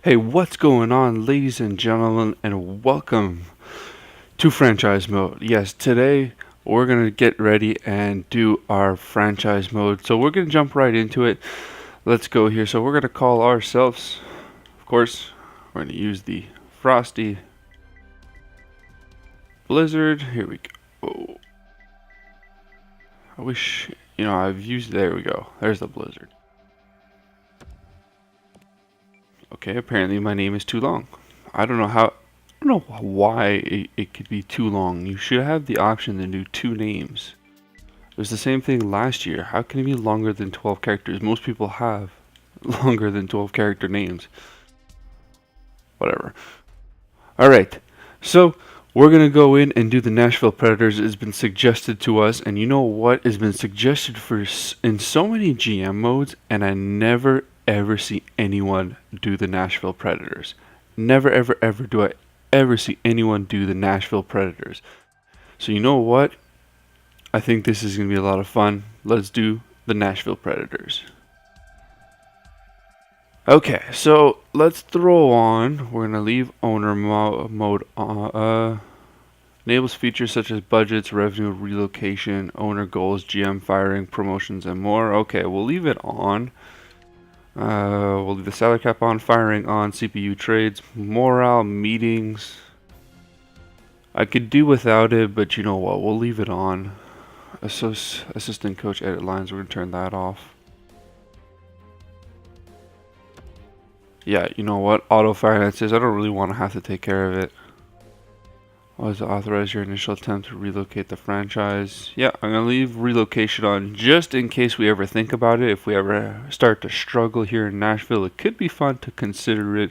Hey, what's going on, ladies and gentlemen, and welcome to Franchise Mode. Yes, today we're going to get ready and do our franchise mode. So we're going to jump right into it. Let's go here. So we're going to call ourselves, of course, we're going to use the Frosty Blizzard. Here we go. I wish, I've used, there we go. There's the Blizzard. Okay, apparently my name is too long. I don't know why it could be too long. You should have the option to do two names. It was the same thing last year. How can it be longer than 12 characters? Most people have longer than 12 character names. Whatever. Alright, so we're going to go in and do the Nashville Predators. It's been suggested to us, and you know what? It's been suggested in so many GM modes, and I never ever see anyone do the Nashville Predators. Never ever ever do I ever see anyone do the Nashville Predators. So you know what? I think this is going to be a lot of fun. Let's do the Nashville Predators. Okay, so let's throw on. We're going to leave owner mode on. Enables features such as budgets, revenue, relocation, owner goals, GM firing, promotions, and more. Okay, we'll leave it on. We'll leave the salary cap on, firing on, CPU trades, morale, meetings. I could do without it, but you know what? We'll leave it on. Assistant coach edit lines, we're going to turn that off. Yeah, you know what? Auto finances, I don't really want to have to take care of it. Always authorize your initial attempt to relocate the franchise. Yeah, I'm going to leave relocation on just in case we ever think about it. If we ever start to struggle here in Nashville, it could be fun to consider it.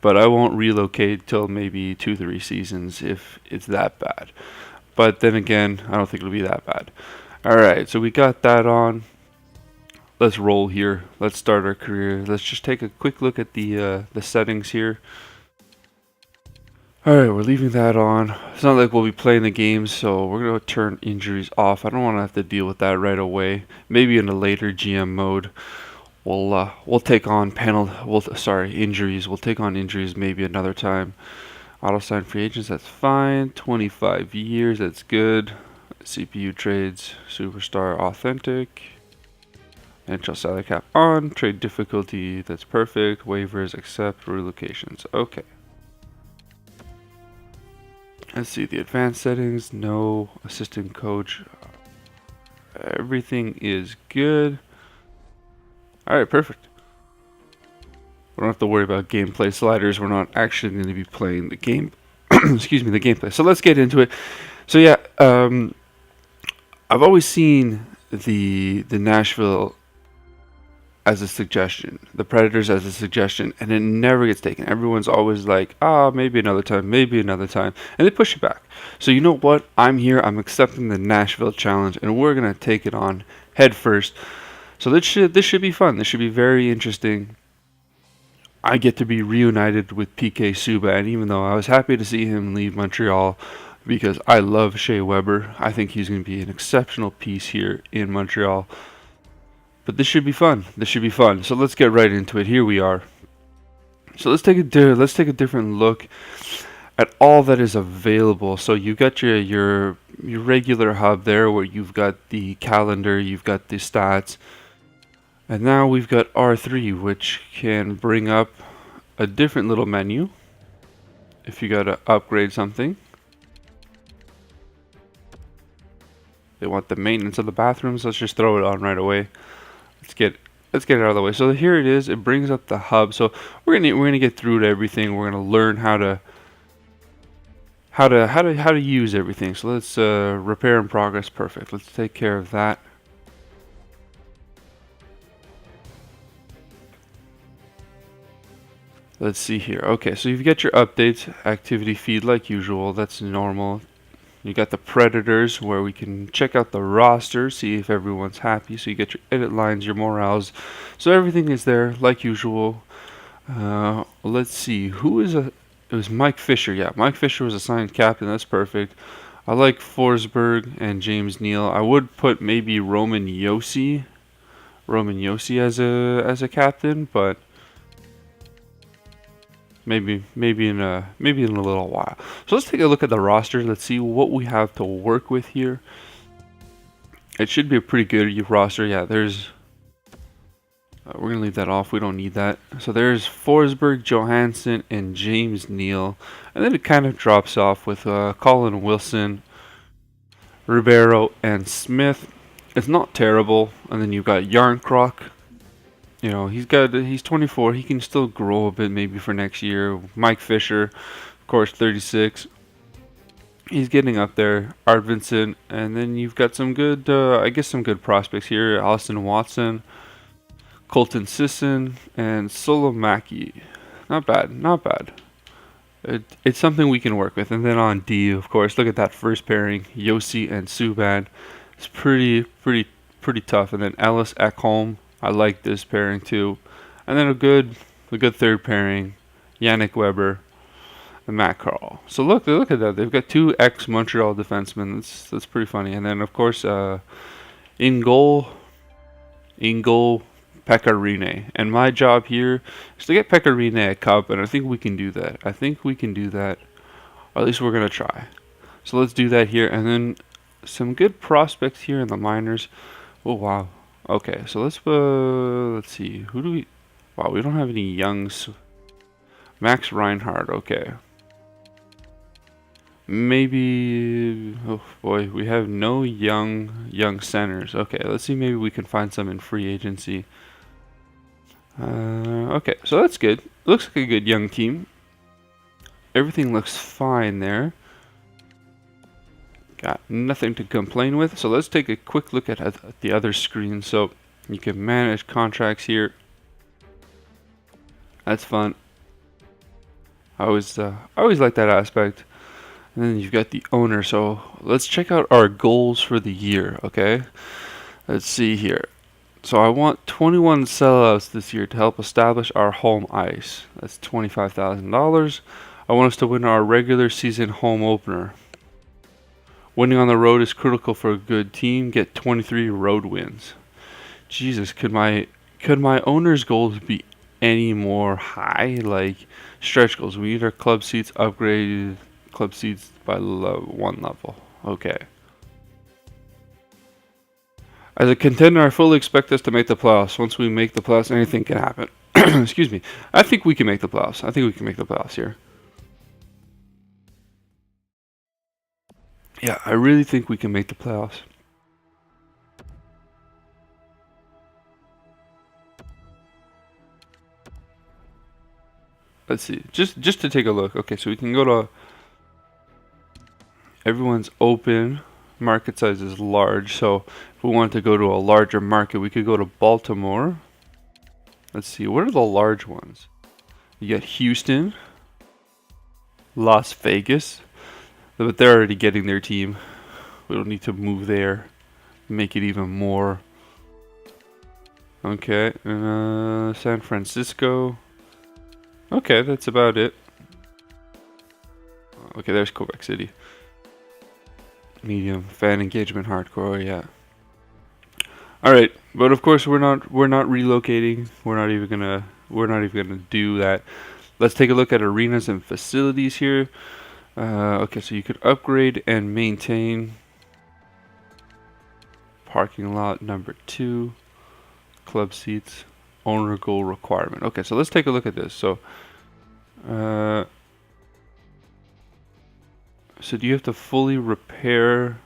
But I won't relocate till maybe 2-3 seasons if it's that bad. But then again, I don't think it'll be that bad. Alright, so we got that on. Let's roll here. Let's start our career. Let's just take a quick look at the settings here. Alright, we're leaving that on. It's not like we'll be playing the games, so we're going to turn injuries off. I don't want to have to deal with that right away. Maybe in a later GM mode, we'll take on injuries. We'll take on injuries maybe another time. Auto sign free agents, that's fine. 25 years, that's good. CPU trades, superstar authentic. NHL salary cap on. Trade difficulty, that's perfect. Waivers, accept. Relocations, okay. Let's see the advanced settings. No. Assistant coach. Everything is good. Alright, perfect. We don't have to worry about gameplay sliders. We're not actually going to be playing the game. Excuse me, the gameplay. So let's get into it. So yeah, I've always seen the Nashville as a suggestion, the Predators as a suggestion, and it never gets taken. Everyone's always like, maybe another time, and they push it back. So you know what? I'm here. I'm accepting the Nashville challenge, and we're gonna take it on head first. So this should be fun. This should be very interesting. I get to be reunited with PK Subban, even though I was happy to see him leave Montreal because I love Shea Weber. I think he's going to be an exceptional piece here in Montreal. But this should be fun. So let's get right into it. Here we are. So let's take a different look at all that is available. So you got your regular hub there where you've got the calendar, you've got the stats. And now we've got R3, which can bring up a different little menu if you got to upgrade something. They want the maintenance of the bathrooms. Let's just throw it on right away. Let's get it out of the way. So here it is. It brings up the hub. So we're gonna get through to everything. We're gonna learn how to use everything. So let's repair in progress. Perfect. Let's take care of that. Let's see here. Okay, so you've got your updates, activity feed like usual. That's normal. You got the Predators where we can check out the roster, see if everyone's happy. So you get your edit lines, your morales. So everything is there like usual. Let's see. It was Mike Fisher. Yeah, Mike Fisher was assigned captain. That's perfect. I like Forsberg and James Neal. I would put maybe Roman Josi. As a captain, but maybe in a little while. So let's take a look at the roster. Let's see what we have to work with here. It should be a pretty good roster. Yeah, there's. We're gonna leave that off. We don't need that. So there's Forsberg, Johansson, and James Neal, and then it kind of drops off with Colin Wilson, Ribeiro, and Smith. It's not terrible. And then you've got Yarncroc. You know, he's 24. He can still grow a bit maybe for next year. Mike Fisher, of course, 36. He's getting up there. Arvidsson, and then you've got some good, I guess, some good prospects here. Austin Watson, Colton Sisson, and Solomaki. Not bad, not bad. It's something we can work with. And then on D, of course, look at that first pairing, Yossi and Subban. It's pretty tough. And then Ellis Ekholm, I like this pairing too. And then a good third pairing, Yannick Weber and Matt Carl. So look at that. They've got two ex-Montreal defensemen. That's pretty funny. And then of course, in goal, Pekka Rinne. And my job here is to get Pekka Rinne a cup, and I think we can do that. Or at least we're gonna try. So let's do that here, and then some good prospects here in the minors. Oh wow. Okay, so let's see. Who do we? Wow, we don't have any youngs. Max Reinhardt. Okay. Maybe. Oh boy, we have no young centers. Okay, let's see. Maybe we can find some in free agency. Okay, so that's good. Looks like a good young team. Everything looks fine there. Got nothing to complain with. So let's take a quick look at the other screen. So you can manage contracts here. That's fun. I always like that aspect. And then you've got the owner. So let's check out our goals for the year. Okay, let's see here. So I want 21 sellouts this year to help establish our home ice. That's $25,000. I want us to win our regular season home opener. Winning on the road is critical for a good team. Get 23 road wins. Jesus, could my owner's goals be any more high? Like stretch goals. We need our club seats upgraded. Club seats by one level. Okay. As a contender, I fully expect us to make the playoffs. Once we make the playoffs, anything can happen. Excuse me. I think we can make the playoffs. I think we can make the playoffs here. Yeah, I really think we can make the playoffs. Let's see. Just to take a look. Okay, so we can go to everyone's open. Market size is large, so if we wanted to go to a larger market, we could go to Baltimore. Let's see, what are the large ones? You got Houston, Las Vegas, but they're already getting their team. We don't need to move there, make it even more. Okay, San Francisco. Okay, that's about it. Okay, there's Quebec City. Medium fan engagement, hardcore, yeah. All right, but of course we're not relocating. We're not even gonna do that. Let's take a look at arenas and facilities here. Okay, so you could upgrade and maintain. Parking lot number 2, club seats, owner goal requirement. Okay, so let's take a look at this. So do you have to fully repair?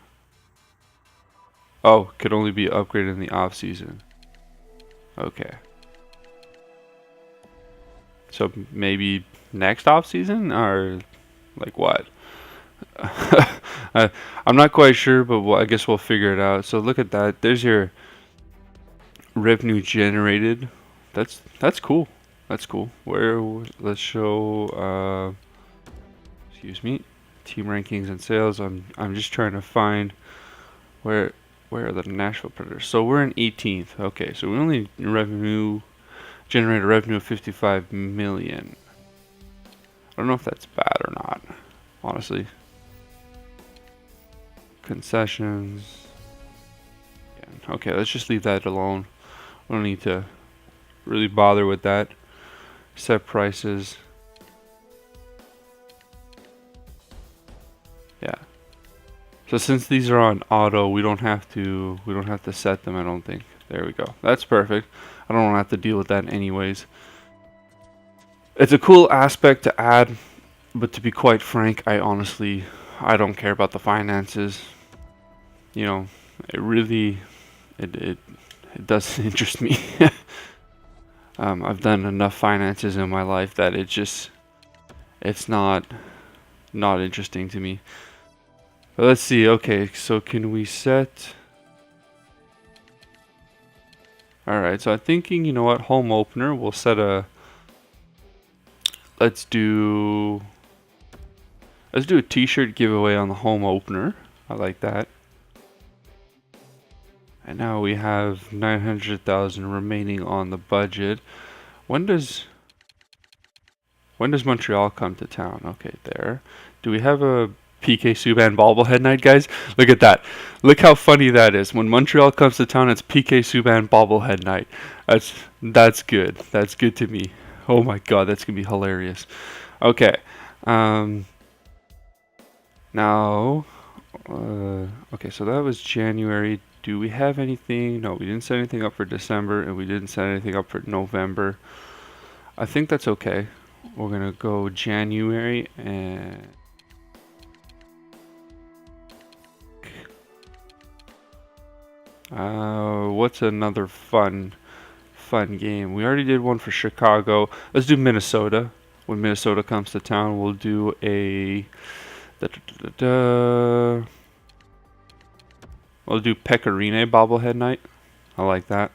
Oh, could only be upgraded in the off season. Okay. So maybe next off season, or like what? I'm not quite sure, but I guess we'll figure it out. So look at that. There's your revenue generated. That's cool. That's cool. Let's show. Excuse me. Team rankings and sales. I'm just trying to find where are the Nashville Predators. So we're in 18th. Okay, so we only generate a revenue of 55 million. I don't know if that's bad or not, honestly. Concessions. Yeah, okay, let's just leave that alone. We don't need to really bother with that. Set prices. So since these are on auto, we don't have to set them, I don't think. There we go. That's perfect. I don't want to have to deal with that anyways. It's a cool aspect to add, but to be quite frank, I don't care about the finances. You know, it really it doesn't interest me. I've done enough finances in my life that it's not interesting to me. But let's see. Okay, so can we set? All right. So I'm thinking, you know what? Home opener. We'll set a. Let's do a t-shirt giveaway on the home opener. I like that. And now we have 900,000 remaining on the budget. When does Montreal come to town? Okay, there. Do we have a PK Subban bobblehead night, guys? Look at that. Look how funny that is. When Montreal comes to town, it's PK Subban bobblehead night. That's good. That's good to me. Oh my god, that's gonna be hilarious. Okay. Now, okay, so that was January. Do we have anything? No, we didn't set anything up for December, and we didn't set anything up for November. I think that's okay. We're gonna go January and what's another fun game? We already did one for Chicago. Let's do Minnesota. When Minnesota comes to town, we'll do a we'll do Pecorine bobblehead night. I like that.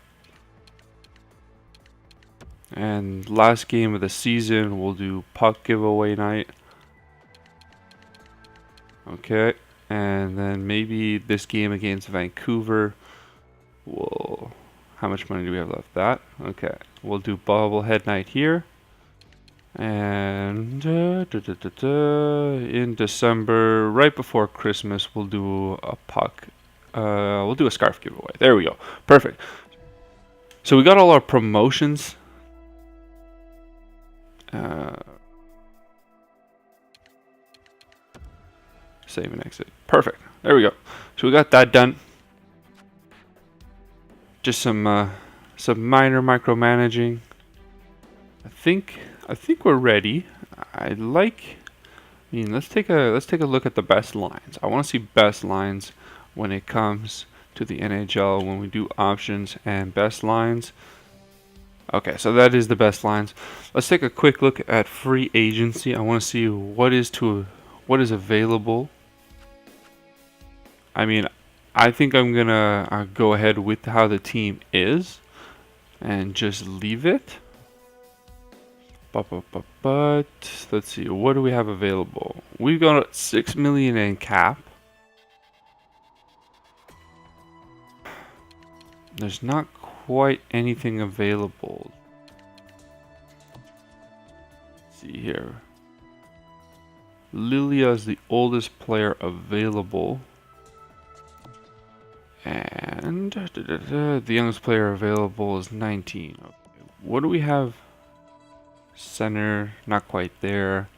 And last game of the season, we'll do puck giveaway night. Okay. And then maybe this game against Vancouver. How much money do we have left? That? Okay. We'll do bobblehead night here. And in December, right before Christmas, we'll do a puck. We'll do a scarf giveaway. There we go. Perfect. So we got all our promotions. Save and exit. Perfect. There we go. So we got that done. Just some minor micromanaging. I think we're ready. Let's take a look at the best lines. I want to see best lines when it comes to the NHL when we do options and best lines. Okay, so that is the best lines. Let's take a quick look at free agency. I want to see what is available. I mean, I think I'm gonna go ahead with how the team is and just leave it. But let's see, what do we have available? We've got 6 million in cap. There's not quite anything available. Let's see here. Lilia is the oldest player available. And the youngest player available is 19. Okay. What do we have? Center, not quite there.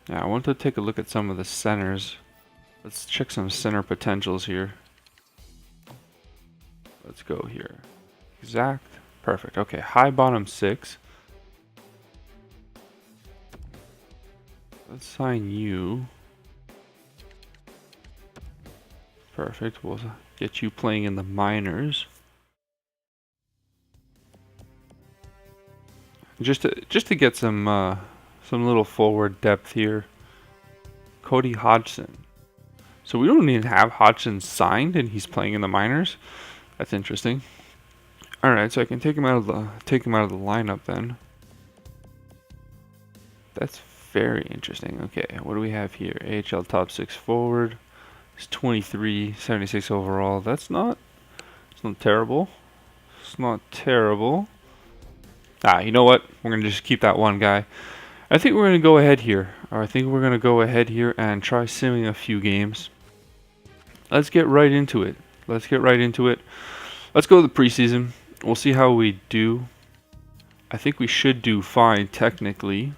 Yeah, I want to take a look at some of the centers. Let's check some center potentials here. Let's go here. Exact. Perfect. Okay, high bottom 6. Let's sign you. Perfect. We'll get you playing in the minors. Just to get some little forward depth here. Cody Hodgson. So we don't even have Hodgson signed, and he's playing in the minors. That's interesting. All right, so I can take him out of the lineup then. That's very interesting. Okay, what do we have here? AHL top 6 forward. It's 23, 76 overall. It's not terrible. It's not terrible. You know what? We're going to just keep that one guy. I think we're going to go ahead here. I think we're going to go ahead here and try simming a few games. Let's get right into it. Let's go to the preseason. We'll see how we do. I think we should do fine technically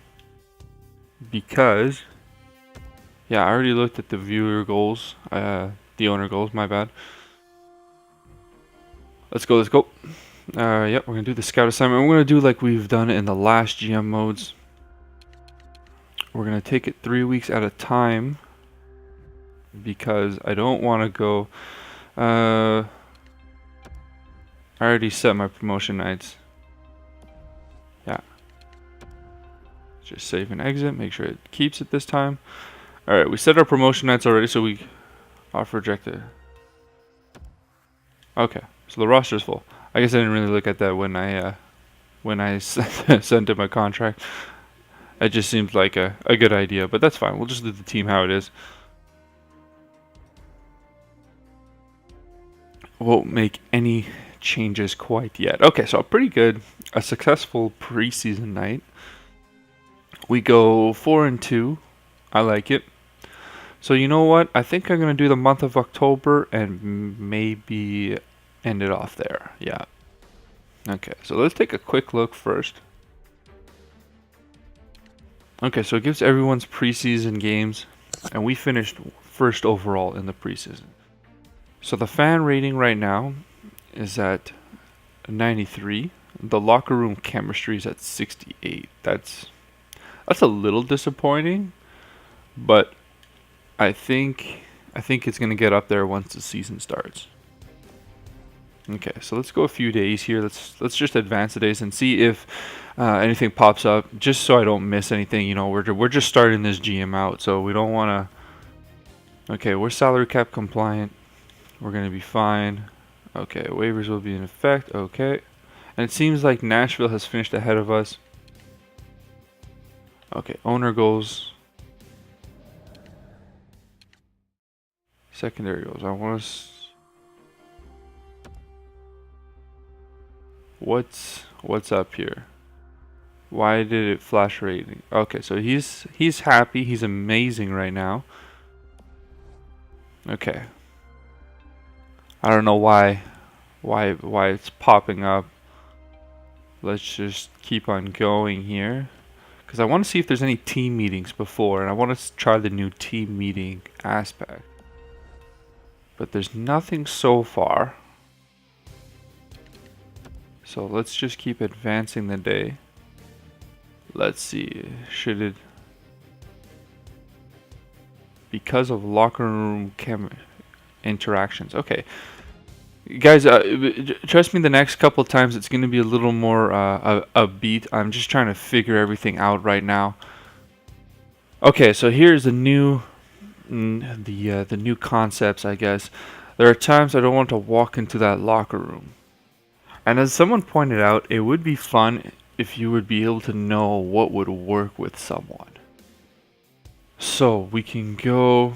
because Yeah, I already looked at the viewer goals. The owner goals, my bad. Let's go, let's go. Yep, we're gonna do the scout assignment. We're gonna do like we've done in the last GM modes. We're gonna take it 3 weeks at a time because I don't want to go. I already set my promotion nights. Yeah. Just save and exit. Make sure it keeps it this time. All right, we set our promotion nights already, so we offer rejected. Okay, so the roster is full. I guess I didn't really look at that when I sent in my contract. It just seems like a good idea, but that's fine. We'll just do the team how it is. Won't make any changes quite yet. Okay, so pretty good. A successful preseason night. We go 4-2. I like it. So you know what? I think I'm gonna do the month of October and maybe end it off there. Yeah. Okay, so let's take a quick look first. Okay, so it gives everyone's preseason games, and we finished first overall in the preseason. So the fan rating right now is at 93. The locker room chemistry is at 68. That's a little disappointing, but I think it's gonna get up there once the season starts. Okay, so let's go a few days here. Let's just advance the days and see if anything pops up, just so I don't miss anything. You know, we're just starting this GM out, so we don't want to. Okay, we're salary cap compliant. We're gonna be fine. Okay, waivers will be in effect. Okay, and it seems like Nashville has finished ahead of us. Okay, owner goals. Secondary goals. I want to. What's up here? Why did it flash rating? Okay, so he's happy. He's amazing right now. Okay. I don't know why it's popping up. Let's just keep on going here, because I want to see if there's any team meetings before, and I want to try the new team meeting aspect. But there's nothing so far. So let's just keep advancing the day. Let's see, should it... Because of locker room interactions. Okay. Guys, trust me, the next couple times it's going to be a little more upbeat. I'm just trying to figure everything out right now. Okay, so here's the new concepts, I guess. There are times I don't want to walk into that locker room. And as someone pointed out, it would be fun if you would be able to know what would work with someone. So we can go...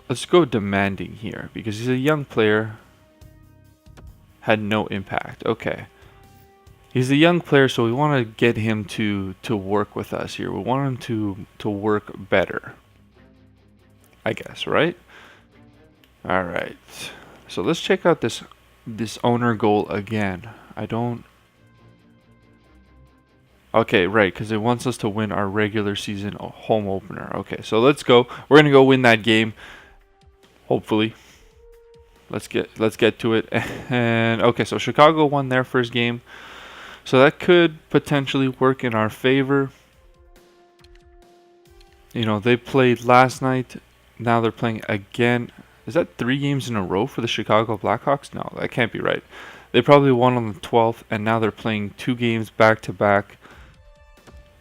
Let's go demanding here, because he's a young player. Had no impact. Okay. He's a young player, so we want to get him to work with us here. We want him to work better, I guess, right? All right. So let's check out this owner goal again. I don't... Okay, right, because it wants us to win our regular season home opener. Okay, so let's go. We're gonna go win that game. Hopefully. Let's get to it. And okay, so Chicago won their first game. So that could potentially work in our favor. You know, they played last night. Now they're playing again. Is that 3 games in a row for the Chicago Blackhawks? No, that can't be right. They probably won on the 12th, and now they're playing 2 games back to back.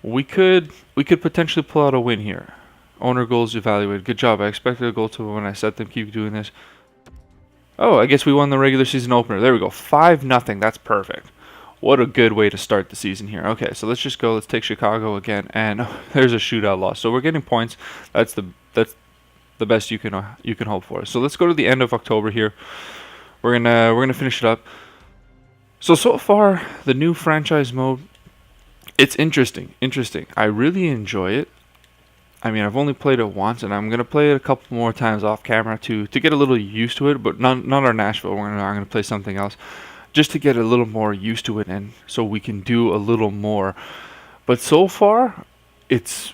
We could potentially pull out a win here. Owner goals evaluated. Good job. I expected a goal to when I set them. Keep doing this. Oh, I guess we won the regular season opener. There we go. 5-0. That's perfect. What a good way to start the season here. Okay, so let's just go. Let's take Chicago again, and there's a shootout loss. So we're getting points. That's the best you can hope for. So let's go to the end of October here. We're gonna finish it up. So far the new franchise mode, it's interesting. I really enjoy it. I mean, I've only played it once, and I'm gonna play it a couple more times off camera to get a little used to it. But not our Nashville. I'm gonna play something else, just to get a little more used to it, and so we can do a little more. But so far, it's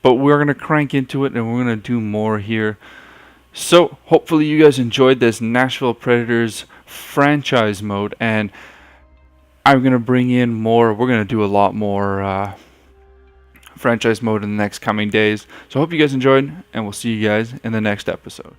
But we're going to crank into it, and we're going to do more here. So hopefully you guys enjoyed this Nashville Predators franchise mode, and I'm going to bring in more. We're going to do a lot more franchise mode in the next coming days. So I hope you guys enjoyed, and we'll see you guys in the next episode.